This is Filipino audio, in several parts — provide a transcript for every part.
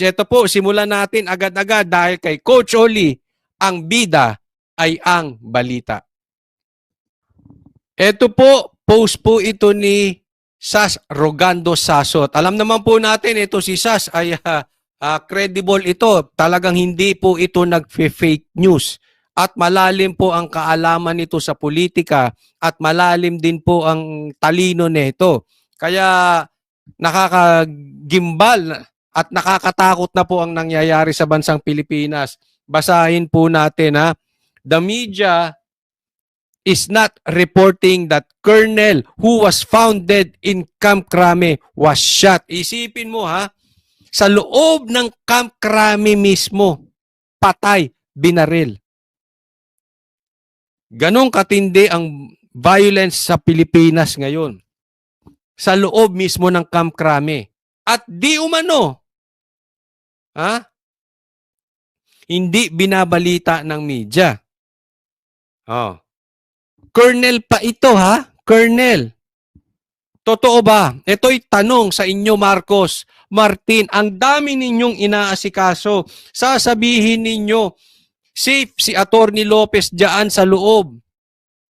Ito po, simulan natin agad-agad dahil kay Coach Oli, ang bida ay ang balita. Ito po, post po ito ni Sas Rogando Sasot. Alam naman po natin, ito si Sas ay credible ito. Talagang hindi po ito nag-fake news. At malalim po ang kaalaman nito sa politika at malalim din po ang talino nito. Kaya nakakagimbal at nakakatakot na po ang nangyayari sa bansang Pilipinas. Basahin po natin ha. The media is not reporting that Colonel who was founded in Camp Crame was shot. Isipin mo ha, sa loob ng Camp Crame mismo, patay, binaril. Ganong katindi ang violence sa Pilipinas ngayon. Sa loob mismo ng Camp Crame. At di umano, hindi binabalita ng media. Colonel pa ito ha? Colonel. Totoo ba? Ito'y tanong sa inyo, Marcos, Martin. Ang dami ninyong inaasikaso. Sasabihin ninyo, safe si Atty. Lopez diyan sa loob.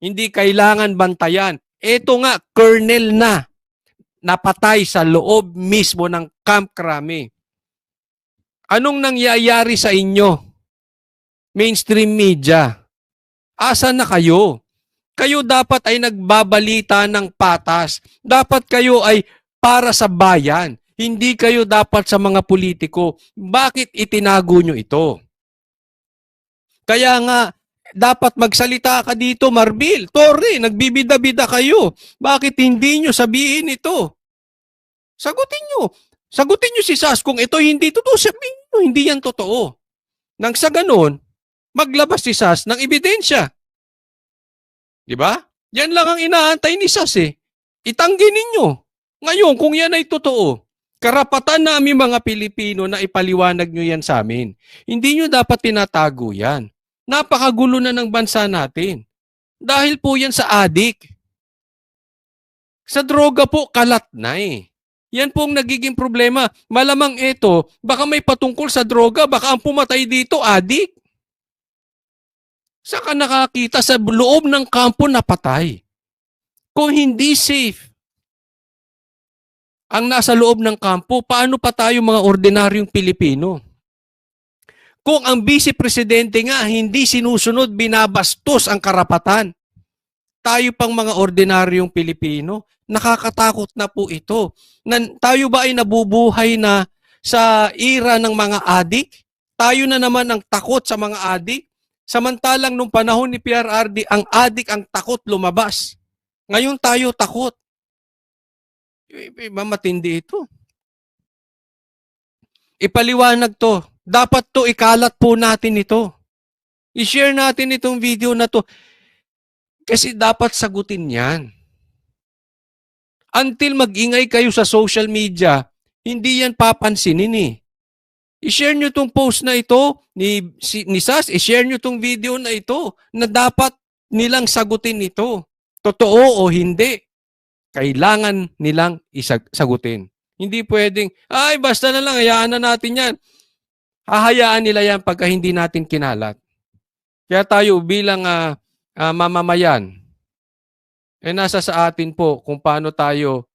Hindi kailangan bantayan. Ito nga, Colonel na. Napatay sa loob mismo ng Camp Crame. Anong nangyayari sa inyo? Mainstream media. Asan na kayo? Kayo dapat ay nagbabalita ng patas. Dapat kayo ay para sa bayan. Hindi kayo dapat sa mga politiko. Bakit itinago nyo ito? Kaya nga, dapat magsalita ka dito, Marbil. Torre, nagbibida-bida kayo. Bakit hindi nyo sabihin ito? Sagutin nyo. Sagutin nyo si Sas kung ito hindi totoo. Sabihin nyo, hindi yan totoo. Nang sa ganon, maglabas si Sas ng ebidensya. Diba? Yan lang ang inaantay ni Sas eh. Itanggi ninyo. Ngayon, kung yan ay totoo, karapatan namin mga Pilipino na ipaliwanag nyo yan sa amin. Hindi nyo dapat tinatago yan. Napakagulo na ng bansa natin. Dahil po yan sa adik. Sa droga po, kalat na eh. Yan po ang nagiging problema. Malamang ito, baka may patungkol sa droga, baka ang pumatay dito, adik. Saka nakakita sa loob ng kampo na patay. Kung hindi safe ang nasa loob ng kampo, paano pa tayo mga ordinaryong Pilipino? Kung ang Vice Presidente nga hindi sinusunod, binabastos ang karapatan, tayo pang mga ordinaryong Pilipino, nakakatakot na po ito. Tayo ba ay nabubuhay na sa era ng mga adik? Tayo na naman ang takot sa mga adik? Samantalang nung panahon ni PRRD, ang adik ang takot lumabas. Ngayon tayo takot. Matindi ito. Ipaliwanag to. Dapat to ikalat po natin ito. I-share natin itong video na to. Kasi dapat sagutin yan. Until mag-ingay kayo sa social media, hindi yan papansinin eh. I-share nyo itong post na ito ni Sas, i-share nyo itong video na ito na dapat nilang sagutin ito. Totoo o hindi, kailangan nilang isagutin. Hindi pwedeng, ay basta na lang, hayaan na natin yan. Hahayaan nila yan pagka hindi natin kinalat. Kaya tayo bilang mamamayan, nasa sa atin po kung paano tayo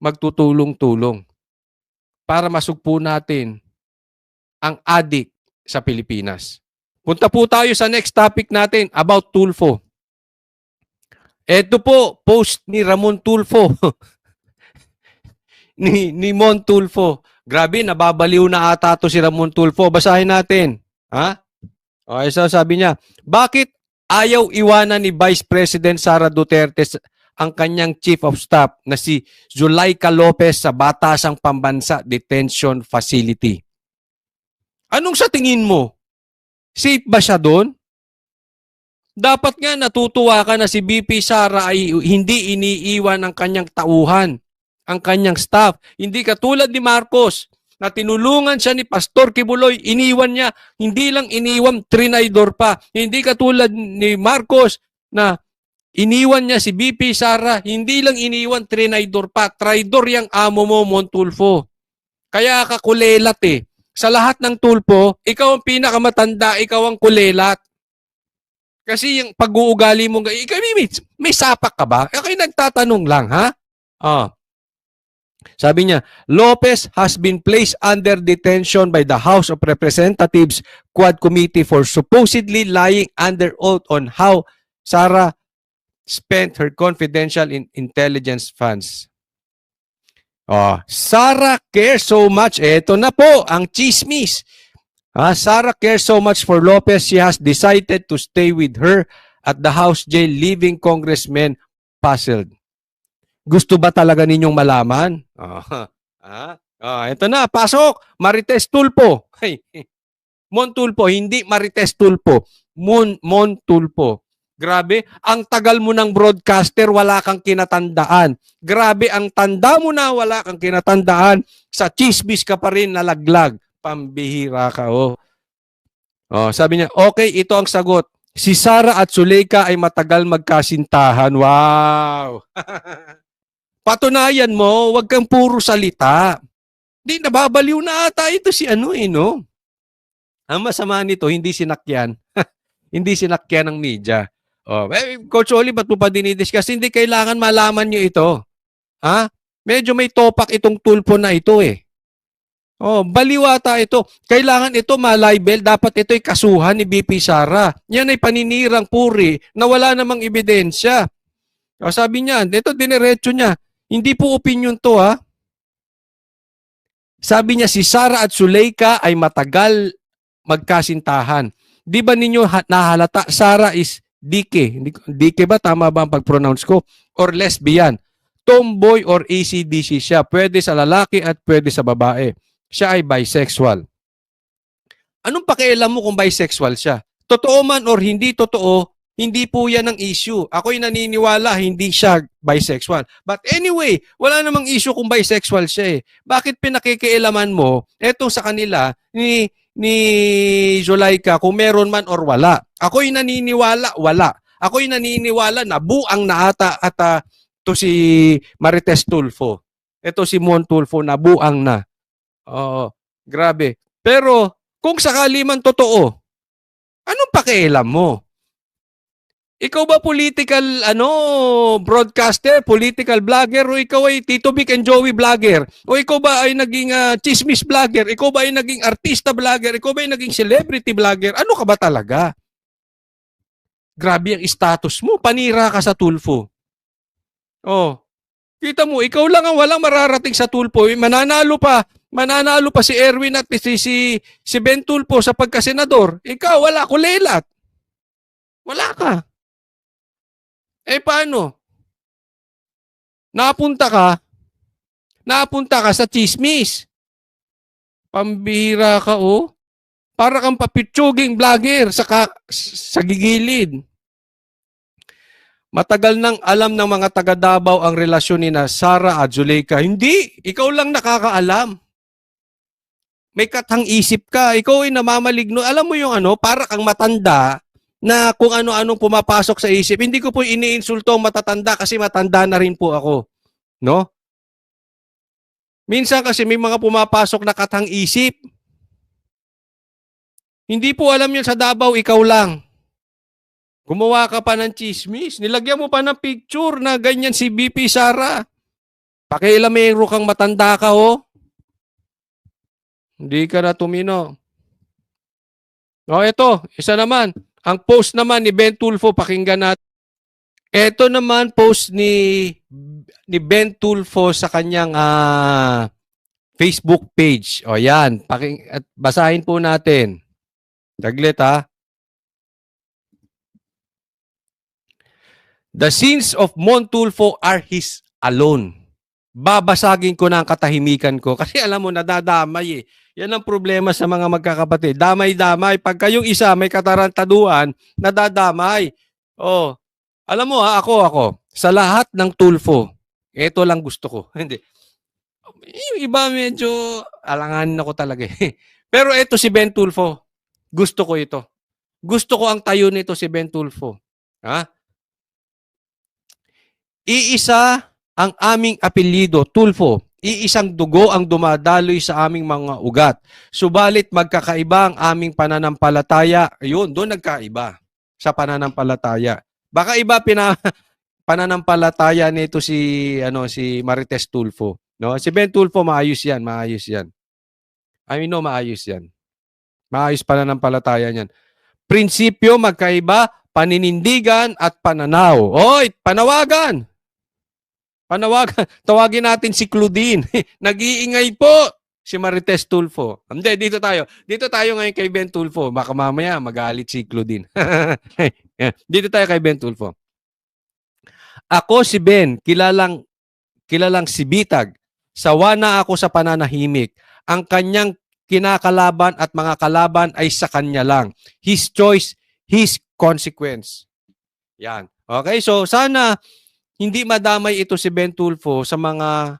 magtutulong-tulong para masugpo natin ang adik sa Pilipinas. Punta po tayo sa next topic natin about Tulfo. Ito po, post ni Ramon Tulfo. ni Mon Tulfo. Grabe, nababaliw na ata to si Ramon Tulfo. Basahin natin. Okay, so sabi niya, bakit ayaw iwanan ni Vice President Sara Duterte ang kanyang Chief of Staff na si Zuleika Lopez sa Batasang Pambansa Detention Facility? Anong sa tingin mo? Safe ba siya doon? Dapat nga natutuwa ka na si BP Sara ay hindi iniiwan ang kanyang tauhan, ang kanyang staff. Hindi katulad ni Marcos na tinulungan siya ni Pastor Kibuloy, iniwan niya, hindi lang iniwan, trinaydor pa. Hindi katulad ni Marcos na iniwan niya si BP Sara, hindi lang iniwan, trinaydor pa. Traidor yang amo mo, Montulfo. Kaya kakulelat eh. Sa lahat ng Tulfo, ikaw ang pinakamatanda, ikaw ang kulelat. Kasi yung pag-uugali mo, ikaw, may sapak ka ba? Ako'y nagtatanong lang, ha? Oh. Sabi niya, Lopez has been placed under detention by the House of Representatives Quad Committee for supposedly lying under oath on how Sara spent her confidential intelligence funds. Oh, Sara cares so much. Ito na po ang chismis. Sara cares so much for Lopez, she has decided to stay with her at the House jail, leaving Congressman puzzled. Gusto ba talaga ninyong malaman? Ito na, pasok. Marites Tulfo. Hey, Mon Tulfo, hindi Marites Tulfo. Mon Tulfo. Grabe, ang tagal mo ng broadcaster, wala kang kinatandaan. Grabe, ang tanda mo na, wala kang kinatandaan. Sa chismis ka pa rin nalaglag. Pambihira ka, oh. Sabi niya, okay, ito ang sagot. Si Sara at Zuleika ay matagal magkasintahan. Wow! Patunayan mo, wag kang puro salita. Di, nababaliw na ata ito si no? Ang masama nito, hindi sinakyan. Hindi sinakyan ng media. Coach Oli, ba't mo pa dinidiscuss? Hindi kailangan malaman nyo ito. Medyo may topak itong Tulfo na ito eh. Baliwata ito. Kailangan ito malibel. Dapat ito'y kasuhan ni BP Sara. Yan ay paninirang puri na wala namang ebidensya. Sabi niya, ito dinerecho niya. Hindi po opinion to ha. Sabi niya, si Sara at Zuleika ay matagal magkasintahan. Di ba ninyo nahalata? Sara is dike. Dike ba? Tama ba ang pag-pronounce ko? Or lesbian. Tomboy or ACDC siya. Pwede sa lalaki at pwede sa babae. Siya ay bisexual. Anong pakialam mo kung bisexual siya? Totoo man or hindi totoo, hindi po yan ang issue. Ako'y naniniwala hindi siya bisexual. But anyway, wala namang issue kung bisexual siya eh. Bakit pinakikialaman mo etong sa kanila ni Zuleika kung meron man or wala? Ako'y naniniwala, wala. Ako'y naniniwala na buang na ata at to si Marites Tulfo. Ito si Mon Tulfo na buang na. Grabe. Pero kung sakali man totoo, anong pakialam mo? Ikaw ba political broadcaster, political vlogger, o ikaw ay Tito Vic and Joey vlogger? O ikaw ba ay naging chismis vlogger? Ikaw ba ay naging artista vlogger? Ikaw ba ay naging celebrity vlogger? Ano ka ba talaga? Grabe ang status mo. Panira ka sa Tulfo. Kita mo, ikaw lang ang walang mararating sa Tulfo. Mananalo pa si Erwin at si Ben Tulfo sa pagkasenador. Ikaw, wala, kulelat. Wala ka. Paano? Napunta ka sa chismis. Pambihira ka, oh. Para kang papitsuging vlogger sa gigilid. Matagal nang alam ng mga taga Davao ang relasyon ni Sara at Zuleika. Hindi, ikaw lang nakakaalam. May katang isip ka, ikaw ay namamaligno. Alam mo yung para kang matanda na kung ano-anong pumapasok sa isip. Hindi ko po iniinsulto ang matatanda kasi matanda na rin po ako. No? Minsan kasi may mga pumapasok na katang isip. Hindi po alam yan sa Davao, ikaw lang. Gumawa ka pa ng chismis. Nilagyan mo pa ng picture na ganyan si BP Sara. Pakialamero kang matanda ka, oh. Hindi ka na tumino. Ito, isa naman. Ang post naman ni Ben Tulfo, pakinggan natin. Ito naman post ni Ben Tulfo sa kanyang Facebook page. Yan. At basahin po natin. Taglit, ha. The sins of Mon Tulfo are his alone. Babasagin ko na ang katahimikan ko. Kasi alam mo, nadadamay eh. Yan ang problema sa mga magkakapatid. Damay-damay. Pag kayong isa may katarantaduan, nadadamay. Alam mo ako. Sa lahat ng Tulfo, ito lang gusto ko. Hindi. Yung iba medyo alanganin ako talaga eh. Pero ito si Ben Tulfo. Gusto ko ito. Gusto ko ang tayo nito si Ben Tulfo. Iisa ang aming apelyido, Tulfo. iisang dugo ang dumadaloy sa aming mga ugat. Subalit magkakaiba ang aming pananampalataya. Ayun, doon nagkaiba sa pananampalataya. Baka iba pananampalataya nito si Marites Tulfo, no? Si Ben Tulfo maayos 'yan, maayos 'yan. Maayos 'yan. Maayos pananampalataya niyan. Prinsipyo magkaiba, paninindigan at pananaw. Oy, panawagan. Panawagan. Tawagin natin si Claudine. Nag-iingay po si Marites Tulfo. Hindi, dito tayo. Dito tayo ngayon kay Ben Tulfo. Baka mamaya magalit si Claudine. Dito tayo kay Ben Tulfo. Ako si Ben, kilalang si Bitag. Sawa na ako sa pananahimik. Ang kanyang kinakalaban at mga kalaban ay sa kanya lang. His choice, his consequence. Yan. Okay, so sana hindi madamay ito si Ben Tulfo sa mga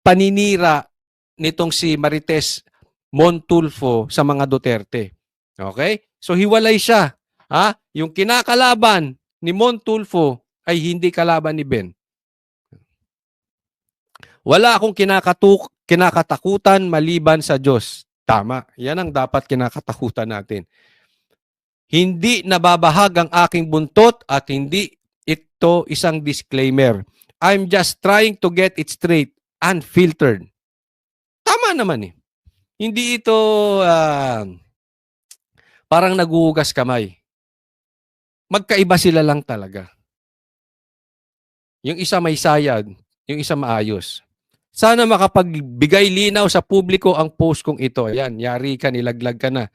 paninira nitong si Marites Montulfo sa mga Duterte. Okay? So hiwalay siya. Ha? Yung kinakalaban ni Montulfo ay hindi kalaban ni Ben. Wala akong kinakatakutan maliban sa Diyos. Tama. Yan ang dapat kinakatakutan natin. Hindi nababahag ang aking buntot at hindi ito isang disclaimer. I'm just trying to get it straight, unfiltered. Tama naman eh. Hindi ito parang naguhugas kamay. Magkaiba sila lang talaga. Yung isa may sayad, yung isa maayos. Sana makapagbigay linaw sa publiko ang post kong ito. Ayan, yari ka, nilaglag ka na.